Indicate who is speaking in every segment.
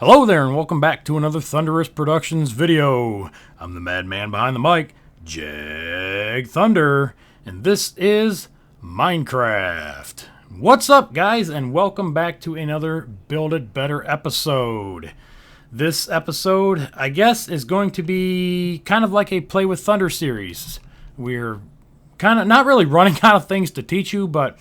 Speaker 1: Hello there and welcome back to another Thunderous Productions video. I'm the madman behind the mic, Jag Thunder, and this is Minecraft. What's up guys, and welcome back to another Build It Better episode. This episode, I guess, is going to be kind of like a Play with Thunder series. We're kind of not really running out of things to teach you, but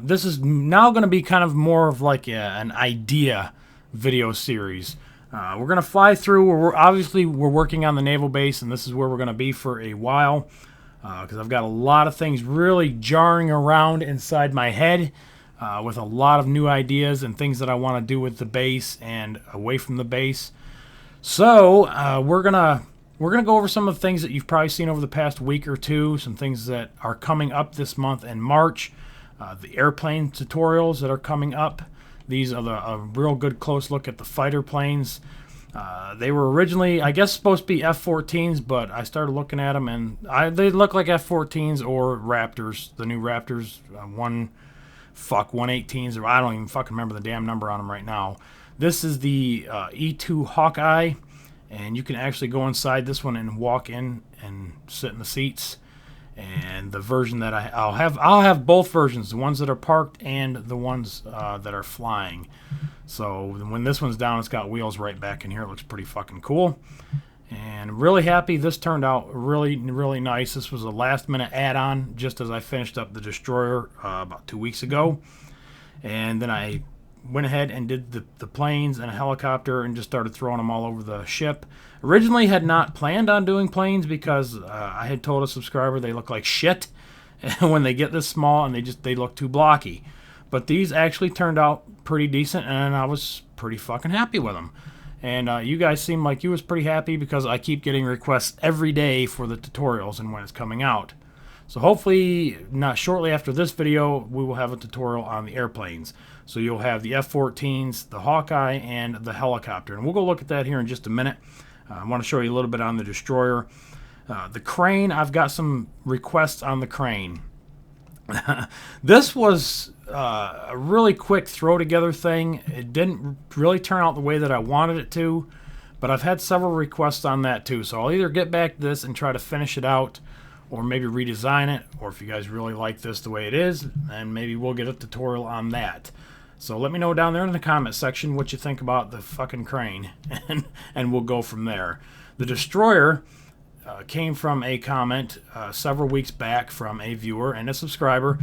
Speaker 1: this is now going to be kind of more of like an idea video series. We're going to fly through. We're working on the naval base, and this is where we're going to be for a while because I've got a lot of things really jarring around inside my head with a lot of new ideas and things that I want to do with the base and away from the base. So we're gonna go over some of the things that you've probably seen over the past week or two, some things that are coming up this month in March, the airplane tutorials that are coming up. These are a real good close look at the fighter planes. They were originally, I guess, supposed to be F-14s, but I started looking at them, and they look like F-14s or Raptors, the new Raptors, 118s, or I don't even fucking remember the damn number on them right now. This is the E2 Hawkeye, and you can actually go inside this one and walk in and sit in the seats. And the version that I'll have both versions, the ones that are parked and the ones that are flying. So when this one's down, it's got wheels right back in here. It looks pretty fucking cool. And really happy. This turned out really, really nice. This was a last minute add-on just as I finished up the Destroyer about 2 weeks ago. And then I went ahead and did the planes and a helicopter and just started throwing them all over the ship. Originally had not planned on doing planes because I had told a subscriber they look like shit when they get this small, and they look too blocky. But these actually turned out pretty decent, and I was pretty fucking happy with them. And you guys seem like you was pretty happy because I keep getting requests every day for the tutorials and when it's coming out. So hopefully, not shortly after this video, we will have a tutorial on the airplanes. So you'll have the F-14s, the Hawkeye, and the helicopter. And we'll go look at that here in just a minute. I want to show you a little bit on the Destroyer. The crane, I've got some requests on the crane. This was a really quick throw-together thing. It didn't really turn out the way that I wanted it to, but I've had several requests on that too. So I'll either get back to this and try to finish it out, or maybe redesign it, or if you guys really like this the way it is, then maybe we'll get a tutorial on that. So let me know down there in the comment section what you think about the fucking crane, and we'll go from there. The Destroyer came from a comment several weeks back from a viewer and a subscriber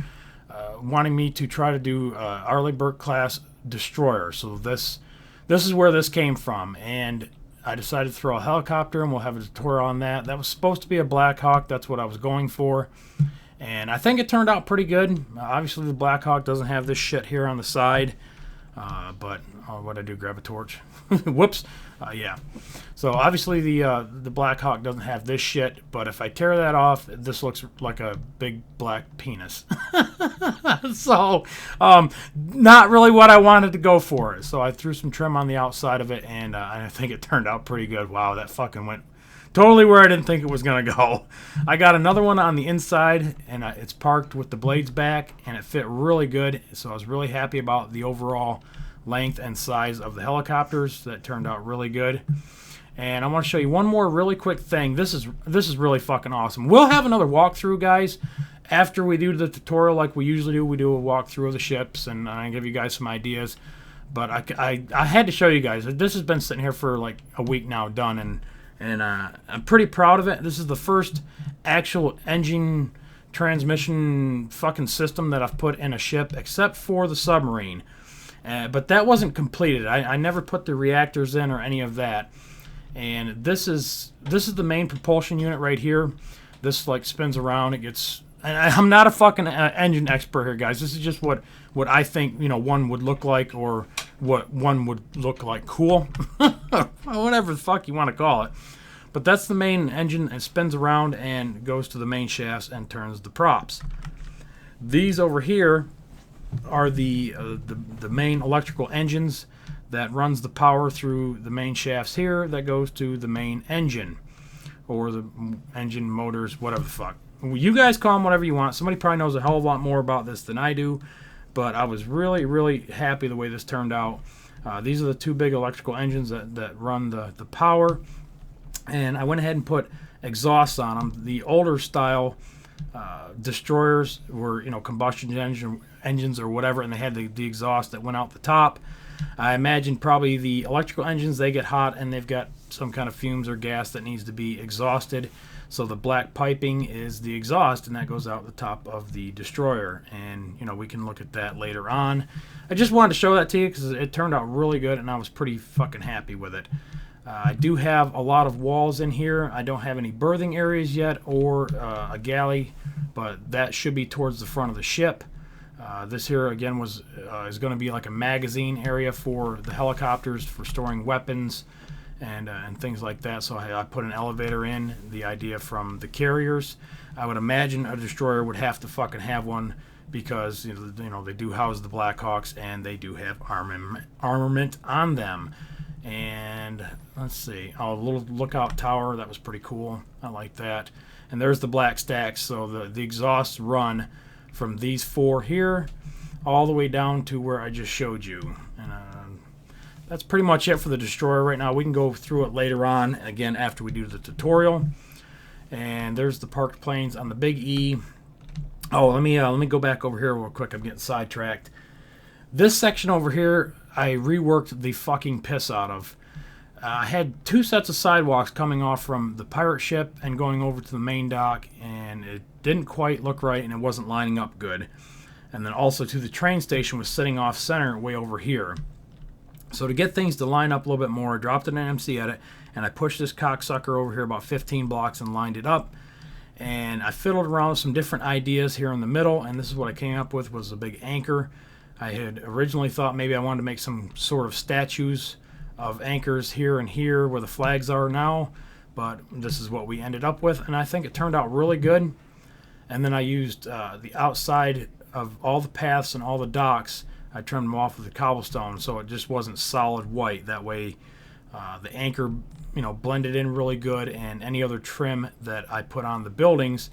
Speaker 1: wanting me to try to do Arleigh Burke class Destroyer. So this is where this came from, and I decided to throw a helicopter, and we'll have a tutorial on that. That was supposed to be a Black Hawk. That's what I was going for. And I think it turned out pretty good. Obviously, the Black Hawk doesn't have this shit here on the side. But what'd I do? Grab a torch? Whoops. Yeah. So obviously the Black Hawk doesn't have this shit. But if I tear that off, this looks like a big black penis. So not really what I wanted to go for. So I threw some trim on the outside of it, and I think it turned out pretty good. Wow, that fucking went totally where I didn't think it was going to go. I got another one on the inside, and it's parked with the blades back, and it fit really good. So I was really happy about the overall length and size of the helicopters. That turned out really good. And I want to show you one more really quick thing. This is really fucking awesome. We'll have another walkthrough, guys, after we do the tutorial like we usually do. We do a walkthrough of the ships, and I give you guys some ideas. But I had to show you guys. This has been sitting here for like a week now, done, and I'm pretty proud of it. This is the first actual engine transmission fucking system that I've put in a ship, except for the submarine. But that wasn't completed. I never put the reactors in or any of that. And this is the main propulsion unit right here. This like spins around. It gets. And I'm not a fucking engine expert here, guys. This is just what I think one would look like, or what one would look like cool, whatever the fuck you want to call it. But that's the main engine. It spins around and goes to the main shafts and turns the props. These over here are the main electrical engines that runs the power through the main shafts here that goes to the main engine, or the engine motors, whatever the fuck. You guys call them whatever you want. Somebody probably knows a hell of a lot more about this than I do, but I was really, really happy the way this turned out. These are the two big electrical engines that run the power. And I went ahead and put exhausts on them. The older style destroyers were, combustion engines or whatever, and they had the exhaust that went out the top. I imagine probably the electrical engines, they get hot and they've got some kind of fumes or gas that needs to be exhausted. So the black piping is the exhaust, and that goes out the top of the destroyer. And, we can look at that later on. I just wanted to show that to you because it turned out really good, and I was pretty fucking happy with it. I do have a lot of walls in here. I don't have any berthing areas yet or a galley, but that should be towards the front of the ship. This here, again, is going to be like a magazine area for the helicopters for storing weapons and things like that. So I put an elevator in, the idea from the carriers. I would imagine a destroyer would have to fucking have one because they do house the Blackhawks and they do have armament on them. And let's see, a little lookout tower, that was pretty cool. I like that. And there's the black stacks. So the exhausts run from these four here all the way down to where I just showed you. And that's pretty much it for the destroyer right now. We can go through it later on, again, after we do the tutorial. And there's the parked planes on the Big E. Oh, let me go back over here real quick. I'm getting sidetracked. This section over here, I reworked the fucking piss out of. I had two sets of sidewalks coming off from the pirate ship and going over to the main dock, and it didn't quite look right, and it wasn't lining up good. And then also to the train station was sitting off center way over here. So to get things to line up a little bit more, I dropped an MC edit, and I pushed this cocksucker over here about 15 blocks and lined it up. And I fiddled around with some different ideas here in the middle, and this is what I came up with, was a big anchor. I had originally thought maybe I wanted to make some sort of statues of anchors here and here where the flags are now, but this is what we ended up with, and I think it turned out really good. And then I used the outside of all the paths and all the docks. I trimmed them off with the cobblestone so it just wasn't solid white. That way the anchor blended in really good, and any other trim that I put on the buildings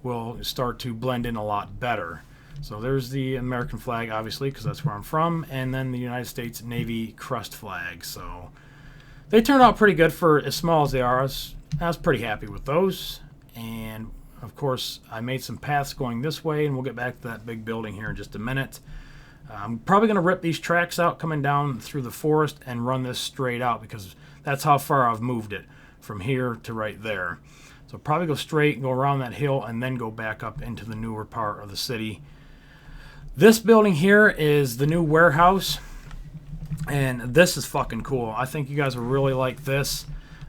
Speaker 1: will start to blend in a lot better. So there's the American flag, obviously, because that's where I'm from, and then the United States Navy Crest flag. So they turned out pretty good for as small as they are. I was pretty happy with those. And, of course, I made some paths going this way, and we'll get back to that big building here in just a minute. I'm probably going to rip these tracks out coming down through the forest and run this straight out because that's how far I've moved it, from here to right there. So probably go straight, go around that hill, and then go back up into the newer part of the city. This building here is the new warehouse, and this is fucking cool. I think you guys will really like this.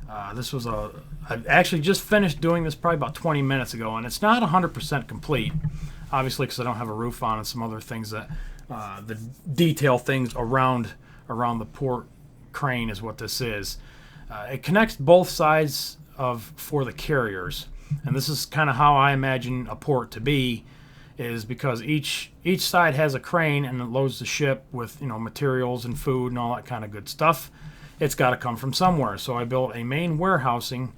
Speaker 1: I actually just finished doing this probably about 20 minutes ago, and it's not 100% complete, obviously, because I don't have a roof on and some other things that the detail things around the port crane is what this is. It connects both sides for the carriers, and this is kind of how I imagine a port to be, is because each side has a crane and it loads the ship with materials and food and all that kind of good stuff. It's got to come from somewhere, so I built a main warehousing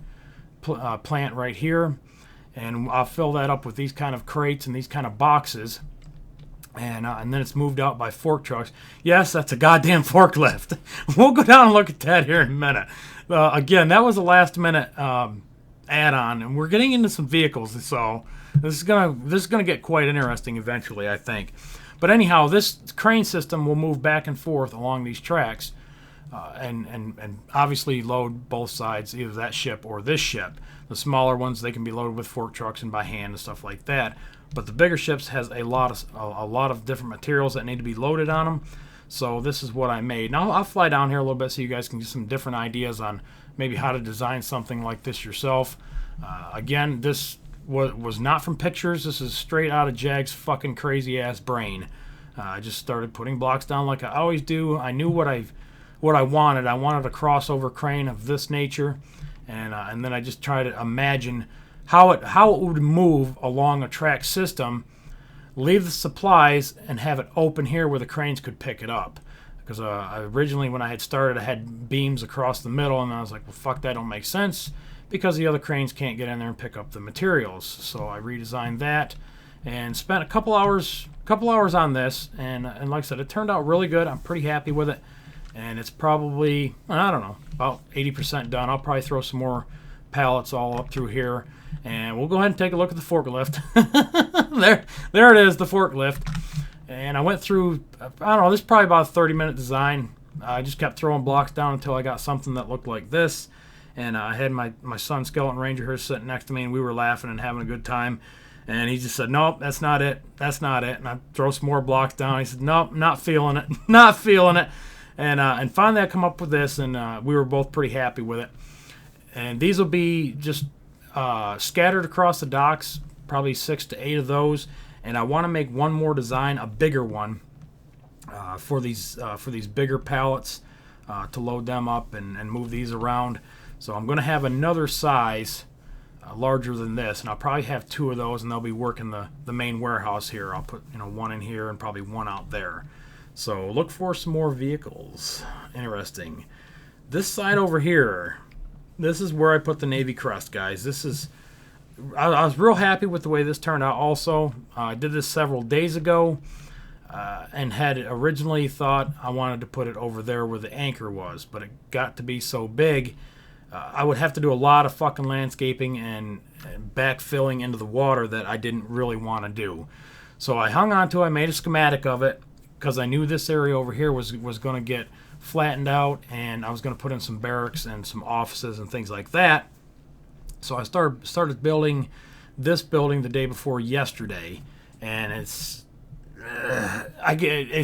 Speaker 1: plant right here, and I'll fill that up with these kind of crates and these kind of boxes, and then it's moved out by fork trucks. Yes, that's a goddamn forklift. We'll go down and look at that here in a minute. Again, that was a last minute add-on, and we're getting into some vehicles, so this is gonna get quite interesting eventually, I think. But anyhow, this crane system will move back and forth along these tracks, and obviously load both sides, either that ship or this ship. The smaller ones, they can be loaded with fork trucks and by hand and stuff like that. But the bigger ships has a lot of different materials that need to be loaded on them. So this is what I made. Now I'll fly down here a little bit so you guys can get some different ideas on maybe how to design something like this yourself. Again, this was not from pictures. This is straight out of Jag's fucking crazy ass brain. I just started putting blocks down like I always do. I knew what I wanted. I wanted a crossover crane of this nature, and then I just tried to imagine how it would move along a track system, leave the supplies, and have it open here where the cranes could pick it up. Because originally when I had started, I had beams across the middle, and I was like, well, fuck, that don't make sense, because the other cranes can't get in there and pick up the materials. So I redesigned that and spent a couple hours on this, and like I said, it turned out really good. I'm pretty happy with it. and it's probably, I don't know, about 80% done. I'll probably throw some more pallets all up through here, and we'll go ahead and take a look at the forklift. there it is, the forklift. And I went through, I don't know, this is probably about a 30-minute design. I just kept throwing blocks down until I got something that looked like this. And I had my son, Skeleton Ranger, here sitting next to me, and we were laughing and having a good time. And he just said, nope, that's not it. That's not it. And I throw some more blocks down. He said, nope, not feeling it. Not feeling it. And finally I come up with this, and we were both pretty happy with it. And these will be just scattered across the docks, probably 6 to 8 of those. And I want to make one more design, a bigger one, for these bigger pallets to load them up and move these around. So I'm going to have another size larger than this, and I'll probably have 2 of those, and they'll be working the main warehouse here. I'll put one in here and probably one out there. So look for some more vehicles. Interesting. This side over here, this is where I put the Navy Crest, guys. This is, I was real happy with the way this turned out also. I did this several days ago and had originally thought I wanted to put it over there where the anchor was, but it got to be so big I would have to do a lot of fucking landscaping and backfilling into the water that I didn't really want to do. So I hung on to it. I made a schematic of it because I knew this area over here was going to get flattened out, and I was going to put in some barracks and some offices and things like that. So I started building this building the day before yesterday, and it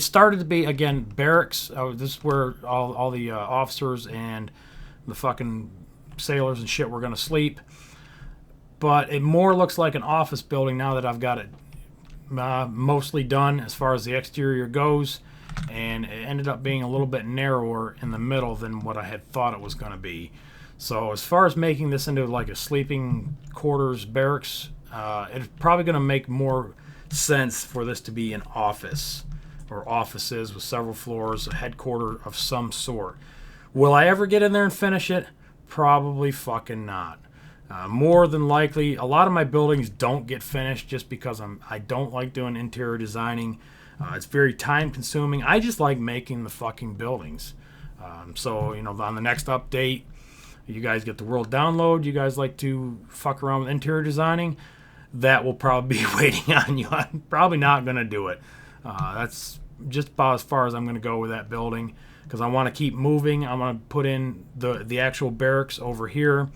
Speaker 1: started to be, again, barracks. This is where all the officers and the fucking sailors and shit were going to sleep. But it more looks like an office building now that I've got it mostly done as far as the exterior goes, and it ended up being a little bit narrower in the middle than what I had thought it was going to be. So as far as making this into like a sleeping quarters barracks, it's probably going to make more sense for this to be an office or offices with several floors, a headquarter of some sort. Will I ever get in there and finish it? Probably fucking not. More than likely, a lot of my buildings don't get finished just because I don't like doing interior designing. It's very time consuming. I just like making the fucking buildings. So, on the next update, you guys get the world download. You guys like to fuck around with interior designing. That will probably be waiting on you. I'm probably not going to do it. That's just about as far as I'm going to go with that building, because I want to keep moving. I want to put in the actual barracks over here.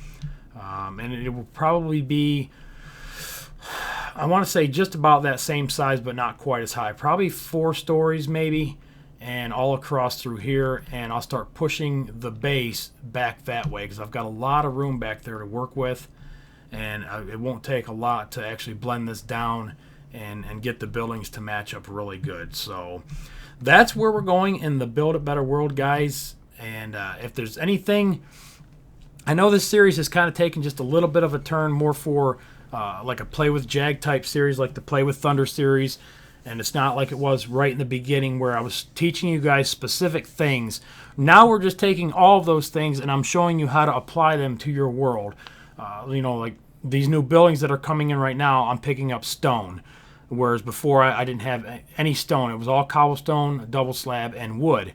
Speaker 1: And it will probably be, I want to say just about that same size, but not quite as high. Probably 4 stories maybe, and all across through here. And I'll start pushing the base back that way, because I've got a lot of room back there to work with. And it won't take a lot to actually blend this down and get the buildings to match up really good. So that's where we're going in the Build a Better World, guys. And if there's anything, I know this series has kind of taken just a little bit of a turn more for like a Play with Jag type series, like the Play with Thunder series. And it's not like it was right in the beginning where I was teaching you guys specific things. Now we're just taking all of those things and I'm showing you how to apply them to your world. Like these new buildings that are coming in right now, I'm picking up stone. Whereas before I didn't have any stone. It was all cobblestone, double slab, and wood.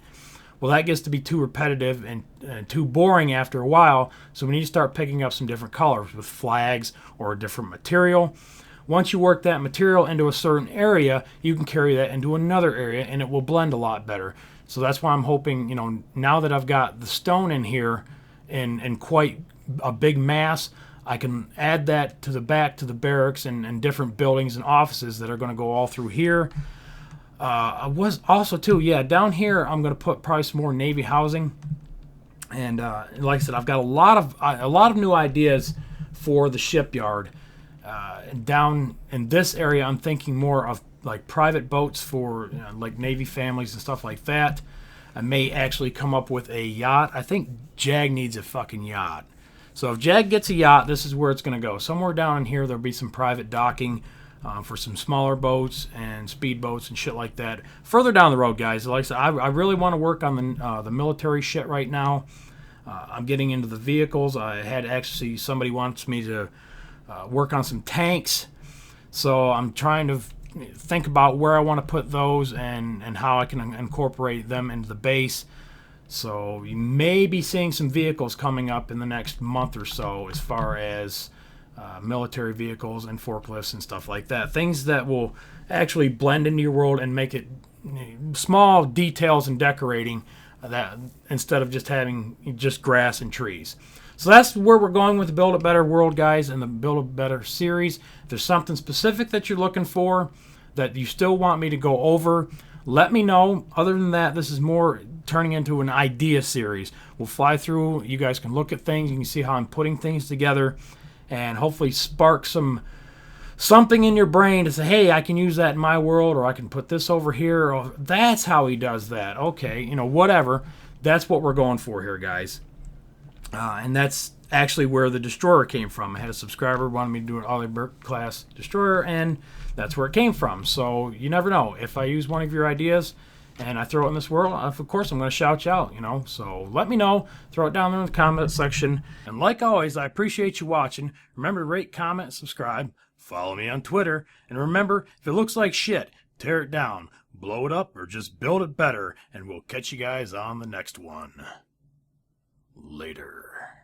Speaker 1: Well, that gets to be too repetitive and too boring after a while, so we need to start picking up some different colors with flags or a different material. Once you work that material into a certain area, you can carry that into another area, and it will blend a lot better. So that's why I'm hoping, now that I've got the stone in here in quite a big mass, I can add that to the back to the barracks and different buildings and offices that are going to go all through here. I was also down here I'm going to put probably some more Navy housing, and like I said, I've got a lot of new ideas for the shipyard. Down in this area, I'm thinking more of like private boats for like Navy families and stuff like that. I may actually come up with a yacht. I think Jag needs a fucking yacht. So if Jag gets a yacht, this is where it's going to go. Somewhere down in here, there'll be some private docking for some smaller boats and speedboats and shit like that. Further down the road, guys, like I said, I really want to work on the military shit right now. I'm getting into the vehicles. I had actually somebody wants me to work on some tanks. So I'm trying to think about where I want to put those and how I can incorporate them into the base. So you may be seeing some vehicles coming up in the next month or so as far as military vehicles and forklifts and stuff like that. Things that will actually blend into your world and make it small details and decorating that instead of just having just grass and trees. So that's where we're going with the Build a Better World, guys, and the Build a Better series. If there's something specific that you're looking for that you still want me to go over, let me know. Other than that, this is more turning into an idea series. We'll fly through. You guys can look at things. You can see how I'm putting things together and hopefully spark something in your brain to say, hey, I can use that in my world, or I can put this over here. Or that's how he does that. Okay, whatever. That's what we're going for here, guys. And that's actually where the Destroyer came from. I had a subscriber who wanted me to do an Ollie Burke class Destroyer, and that's where it came from. So you never know. If I use one of your ideas and I throw it in this world, of course I'm going to shout you out, So let me know. Throw it down there in the comment section. And like always, I appreciate you watching. Remember to rate, comment, subscribe. Follow me on Twitter. And remember, if it looks like shit, tear it down, blow it up, or just build it better. And we'll catch you guys on the next one. Later.